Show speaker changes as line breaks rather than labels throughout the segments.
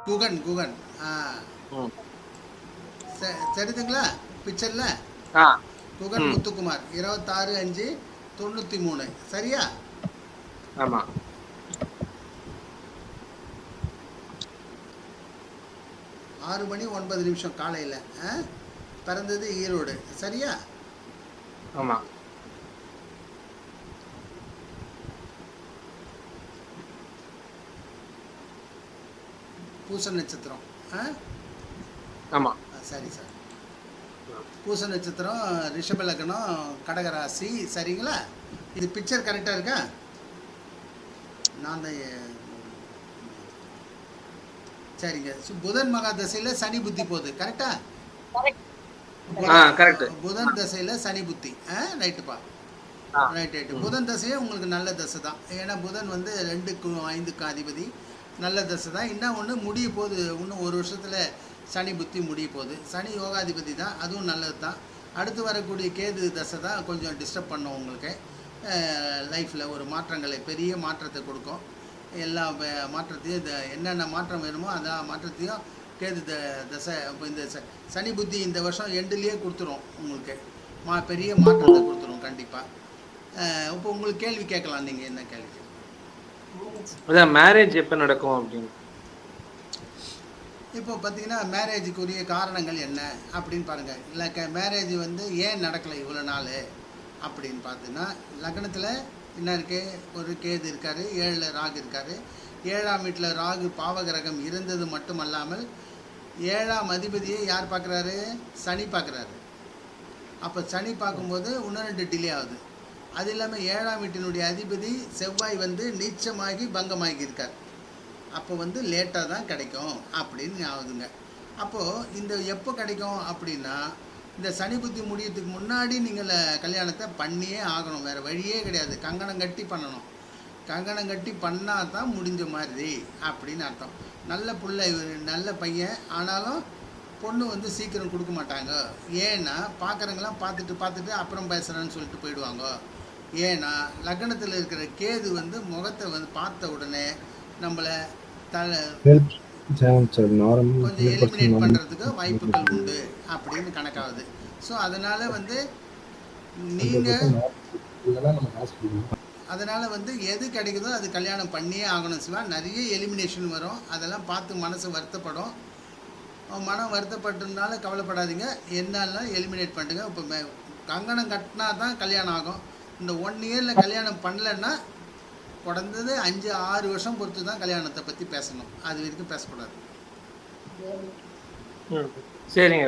குகன் குகன். ஆ
ம்.
தெரியுதுங்களா பிக்சர்ல?
ஆ.
குகன்
ம்.
முத்துக்குமார் 26/5/93. சரியா?
ஆமா.
6:09 காலையில். பிறந்தது ஈரோடு. சரியா?
ஆமா.
பூச நட்சத்திரம்.
ஆமா.
சரி சார். பூச நட்சத்திரம், ரிஷப லக்னம், கடகராசி. சரிங்களா? இது பிக்சர் கரெக்டாக இருக்கா? நான் தான் சரிங்க. புதன் மகா தசையில் சனி புத்தி போகுது. கரெக்டா?
கரெக்ட்.
புதன் தசையில் சனி புத்தி. ரைட்டுப்பா. Right right. புதன் தசையே உங்களுக்கு நல்ல தசை தான். ஏன்னா புதன் வந்து 2க்கும் 5க்கும் அதிபதி. நல்ல தசை தான். இன்னும் ஒன்று முடிய போகுது. இன்னும் ஒரு வருஷத்தில் சனி புத்தி முடிய போகுது. சனி யோகாதிபதி தான், அதுவும் நல்லது தான். அடுத்து வரக்கூடிய கேது தசை தான் கொஞ்சம் டிஸ்டர்ப் பண்ணும் உங்களுக்கு. லைஃப்பில் ஒரு மாற்றங்களை, பெரிய மாற்றத்தை கொடுக்கும். எல்லா மாற்றத்தையும் என்னென்ன மாற்றம் வேணுமோ அந்த மாற்றத்தையும் கேது தசை. இப்போ இந்த சனி புத்தி இந்த வருஷம் எண்டுலேயே கொடுத்துரும் உங்களுக்கு. பெரிய மாற்றத்தை கொடுத்துரும் கண்டிப்பாக. இப்போ உங்களுக்கு கேள்வி கேட்கலாம். நீங்கள் என்ன கேள்வி கேட்கலாம்?
அதான் மேரேஜ் எப்போ நடக்கும் அப்படின்னு.
இப்போ பார்த்தீங்கன்னா மேரேஜுக்குரிய காரணங்கள் என்ன அப்படின்னு பாருங்கள். இல்லை மேரேஜ் வந்து ஏன் நடக்கலை இவ்வளோ நாள் அப்படின்னு பார்த்தீங்கன்னா, லக்னத்தில் என்ன இருக்குது? ஒரு கேது இருக்கார், 7ல் ராகு இருக்கார். 7ஆம் வீட்டில் ராகு பாவகிரகம் இருந்தது மட்டும் அல்லாமல் 7ஆம் அதிபதியை யார் பார்க்குறாரு? சனி பார்க்குறாரு. அப்போ சனி பார்க்கும்போது இன்னும் 2 டிலே ஆகுது. அது இல்லாமல் 7ஆம் வீட்டினுடைய அதிபதி செவ்வாய் வந்து நீச்சமாகி பங்கமாகி இருக்கார். அப்போ வந்து லேட்டாக தான் கிடைக்கும் அப்படின்னு ஆகுதுங்க. அப்போது இந்த எப்போ கிடைக்கும் அப்படின்னா, இந்த சனி புத்தி முடியறதுக்கு முன்னாடி நீங்கள் கல்யாணத்தை பண்ணியே ஆகணும். வேறு வழியே கிடையாது. கங்கணம் கட்டி பண்ணணும். கங்கணம் கட்டி பண்ணால் தான் முடிஞ்ச மாதிரி அப்படின்னு அர்த்தம். நல்ல பிள்ளை, நல்ல பையன். ஆனாலும் பொண்ணு வந்து சீக்கிரம் கொடுக்க மாட்டாங்க. ஏன்னா பார்க்குறவங்களாம் பார்த்துட்டு அப்புறம் பேசுகிறேன்னு சொல்லிட்டு போயிடுவாங்க. ஏன்னா லக்னத்தில் இருக்கிற கேது வந்து முகத்தை வந்து பார்த்த உடனே நம்மளை கொஞ்சம் எலிமினேட் பண்ணுறதுக்கு வாய்ப்புகள் உண்டு அப்படின்னு கணக்காகுது. ஸோ அதனால் வந்து நீங்கள் அதனால் வந்து எது கிடைக்குதோ அது கல்யாணம் பண்ணியே ஆகணும். சிவா, நிறைய எலிமினேஷன் வரும். அதெல்லாம் பார்த்து மனசு வருத்தப்படும். மனம் வருத்தப்பட்டதுனால கவலைப்படாதீங்க. என்னாலும் எலிமினேட் பண்ணுங்க. இப்போ கங்கணம் கட்டினா தான் கல்யாணம் ஆகும். இந்த 1 இயரில் கல்யாணம் பண்ணலைன்னா குறைந்தது 5-6 வருஷம் பொறுத்து தான் கல்யாணத்தை பற்றி பேசணும். அது வரைக்கும் பேசக்கூடாது.
சரிங்க.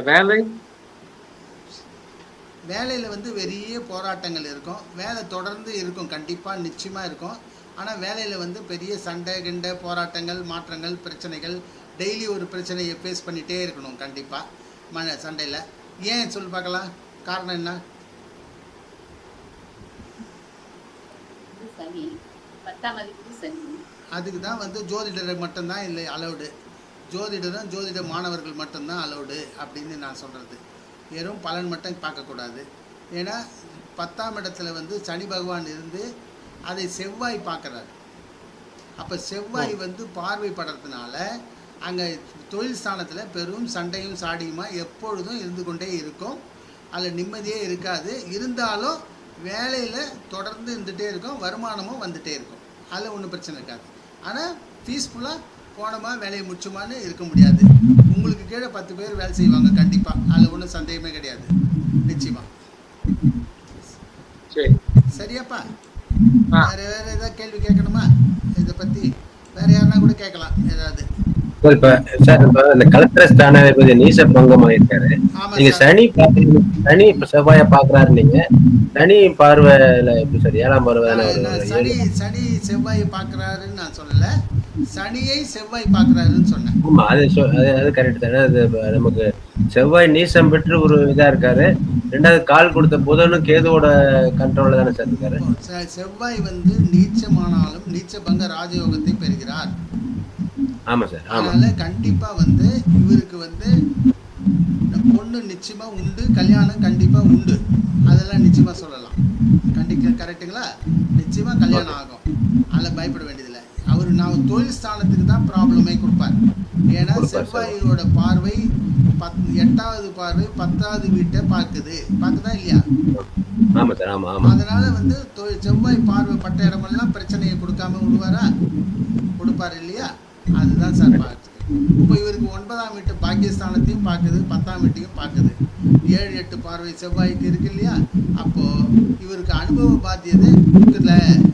வேலையில்
வந்து பெரிய போராட்டங்கள் இருக்கும். வேலை தொடர்ந்து இருக்கும், கண்டிப்பாக நிச்சயமாக இருக்கும். ஆனால் வேலையில் வந்து பெரிய சண்டை கிண்டை, போராட்டங்கள், மாற்றங்கள், பிரச்சனைகள், டெய்லி ஒரு பிரச்சனையை ஃபேஸ் பண்ணிகிட்டே இருக்கணும் கண்டிப்பாக சண்டையில். ஏன் சொல்லி பார்க்கலாம், காரணம் என்ன? அதுக்கு தான் வந்து ஜோதிடர் மட்டும்தான் இல்லை அலௌடு. ஜோதிடரும் ஜோதிட மாணவர்கள் மட்டும்தான் அலௌடு அப்படின்னு நான் சொல்கிறது. வெறும் பலன் மட்டும் பார்க்கக்கூடாது. ஏன்னா 10ஆம் இடத்துல வந்து சனி பகவான் இருந்து அதை செவ்வாய் பார்க்குறாரு. அப்போ செவ்வாய் வந்து பார்வைப்படுறதுனால அங்கே தொழில் ஸ்தானத்தில் பெரும் சண்டையும் சாடியுமா எப்பொழுதும் இருந்து கொண்டே இருக்கும். அதில் நிம்மதியே இருக்காது. இருந்தாலும் வேலையில் தொடர்ந்து இருந்துகிட்டே இருக்கும், வருமானமும் வந்துகிட்டே இருக்கும். அதில் ஒன்றும் பிரச்சனை இருக்காது. ஆனால் பீஸ்ஃபுல்லாக போனோமா வேலையை முடிச்சோமான்னு இருக்க முடியாது. உங்களுக்கு கீழே 10 பேர் வேலை செய்வாங்க கண்டிப்பாக. அதில் ஒன்றும் சந்தேகமே கிடையாது. நிச்சயமாக. சரியாப்பா? வேறு ஏதாவது கேள்வி கேட்கணுமா இதை பற்றி? வேறு யாருன்னா கூட கேட்கலாம் ஏதாவது.
இப்ப சார், இப்ப இந்த கலெக்டர் ஸ்தானாதிபதி நீச பங்கம் ஆயிருக்காரு. நீங்க சனி இப்ப செவ்வாய பாக்குறாரு. நீங்க சனி பார்வையில எப்படி சார் 7ஆம் பார்வை?
சனி செவ்வாயை பாக்குறாருன்னு நான் சொல்லல, சனியை செவ்வாய் பாக்குறாருன்னு சொன்னேன்.
ஆமா, அது கரெக்ட் தானே. அது நமக்கு செவ்வாய் நீசம் பெற்று ஒரு இதா இருக்காரு. 2வது கால் கொடுத்த புதனும் கேதுவோட கண்ட்ரோல்ல தானே சார் இருக்காரு.
செவ்வாய் வந்து நீச்சமானாலும் நீச்ச பங்க ராஜயோகத்தை பெறுகிறார்.
ஆமா சார்.
அதனால கண்டிப்பா வந்து இவருக்கு வந்து பொண்ணு நிச்சயமா உண்டு, கல்யாணம் கண்டிப்பா உண்டு. அதெல்லாம் நிச்சயமா சொல்லலாம். கரெக்டுங்களா? நிச்சயமா கல்யாணம் ஆகும். அதில் பயப்பட வேண்டியதில்லை. அவர் நான் தொழில் ஸ்தானத்துக்கு தான் ப்ராப்ளமே கொடுப்பார். ஏன்னா செவ்வாயோட பார்வை 8வது பார்வை 10வது வீட்டை பார்க்குதா இல்லையா?
ஆமா சார், ஆமா ஆமா.
அதனால வந்து செவ்வாய் பார்வை பட்ட இடமெல்லாம் பிரச்சனையை கொடுக்காம விடுவாரா? கொடுப்பாரு இல்லையா? அதுதான் சார் பார்த்து. இப்போ இவருக்கு 9ஆம் வீட்டு பாக்கியஸ்தானத்தையும் பார்க்குது, 10ஆம் வீட்டையும் பார்க்குது. 7, 8 பார்வை செவ்வாய்க்கு இருக்கு இல்லையா? அப்போ இவருக்கு அனுபவ பாத்தியதை கொடுக்கல.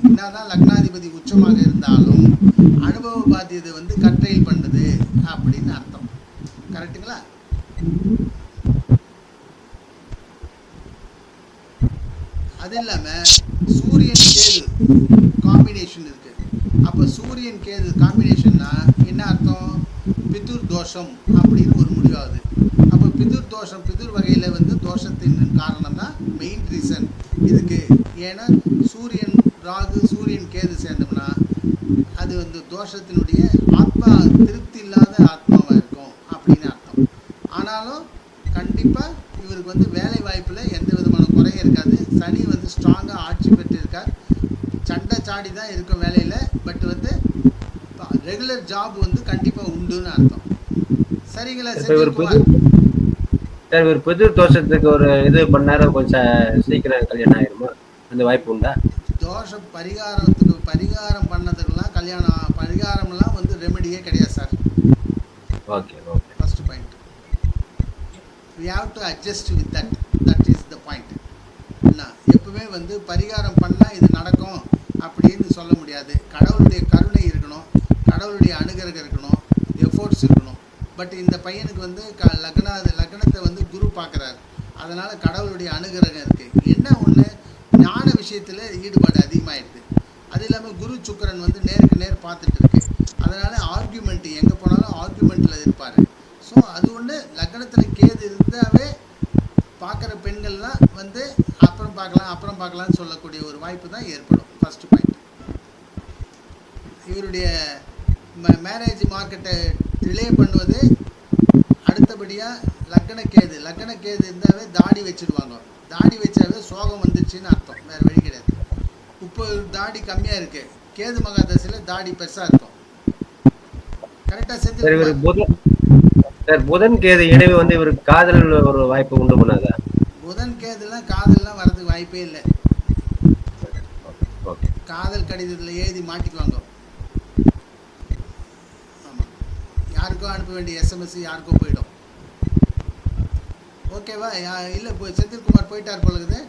என்னதான் லக்னாதிபதி உச்சமாக இருந்தாலும் அனுபவ பாத்தியதை வந்து கட்டையில் பண்ணுது அப்படின்னு அர்த்தம். கரெக்டுங்களா? அது இல்லாம சூரியன் கேது காம்பினேஷன் இருக்கு. அப்ப சூரியன் கேது காம்பினேஷன்னா என்ன அர்த்தம்? பிதுர் தோஷம் அப்படின்னு ஒரு முடிவாகுது. அப்போ பிதுர் தோஷம், பிதுர் வகையில் வந்து தோஷத்தின் காரணம் தான் மெயின் ரீசன் இதுக்கு. ஏன்னா சூரியன் ராகு சூரியன் கேது சேர்ந்தோம்னா அது வந்து தோஷத்தினுடைய ஆத்மா திருப்தி இல்லாத ஆத்மாவாக இருக்கும் அப்படின்னு அர்த்தம். ஆனாலும் கண்டிப்பாக இவருக்கு வந்து வேலை வாய்ப்பில் எந்த விதமான குறையும் இருக்காது. சனி வந்து ஸ்ட்ராங்காக ஆட்சி பெற்று இருக்கார். சண்டை சாடி தான் இருக்கும் வேலையில். பட் வந்து ரெகுலர் ஜாப் வந்து கண்டிப்பாக உண்டுன்னு அர்த்தம். சரிங்களா?
ஒரு புது தோஷத்துக்கு ஒரு இது பண்ணாரு, கொஞ்சம் சீக்கிரம் கல்யாணம் ஆயிருமா? அந்த வாய்ப்பு உண்டா?
தோஷம் பரிகாரம் பண்ணதுக்கெல்லாம் பரிகாரம்லாம் வந்து ரெமெடியே கிடையாது sir.
Okay okay.
First point, we have to adjust with that is the point. என்ன எப்பவுமே வந்து பரிகாரம் பண்ணால் இது நடக்கும் அப்படின்னு சொல்ல முடியாது. கடவுளுடைய கருணை இருக்கணும், கடவுளுடைய அனுகிரகம் இருக்கணும், எஃபோர்ட்ஸ் இருக்கணும். பட் இந்த பையனுக்கு வந்து லக்னத்தை வந்து குரு பார்க்குறாரு. அதனால் கடவுளுடைய அனுகிரகம் இருக்குது. என்ன ஒன்று, ஞான விஷயத்தில் ஈடுபாடு அதிகமாகிடுது. அது இல்லாமல் குரு சுக்கிரன் வந்து நேருக்கு நேர் பார்த்துட்டு இருக்கு. அதனால் ஆர்கியூமெண்ட் எங்கே போனாலும் ஆர்கியூமெண்ட்டில் இருப்பார். ஸோ அது ஒன்று. லக்னத்தில் கேது இருந்தாவே பார்க்குற பெண்கள்லாம் வந்து அப்புறம் பார்க்கலாம்னு சொல்லக்கூடிய ஒரு வாய்ப்பு தான் ஏற்படும். First point. இவருடைய மேரேஜ் மார்க்கெட்டை டிலே பண்ணுவது. அடுத்தபடியாக லக்ன கேது இருந்தாவே தாடி வச்சுடுவாங்க. தாடி வச்சாவே சோகம் வந்துடுச்சுன்னு அர்த்தம், வேறு வழி கிடையாது. இப்போ தாடி கம்மியாக இருக்குது, கேது மகாதசையில் தாடி பெருசாக இருக்கும். கரெக்டாக செஞ்சு
புதன் கேது இணைவு வந்து இவருக்கு காதல் ஒரு வாய்ப்பு உண்டு பண்ணாதா?
புதன் கேதுலாம் காதல்லாம் வர்றதுக்கு வாய்ப்பே இல்லை. காதல் கடிதத்தில் எழுதி மாட்டிக்குவாங்க. ஆமாம், யாருக்கோ அனுப்ப வேண்டிய எஸ்எம்எஸ் யாருக்கோ போயிடும். ஓகேவா? இல்லை, செந்தில்குமார் போயிட்டார் போலுக்குது.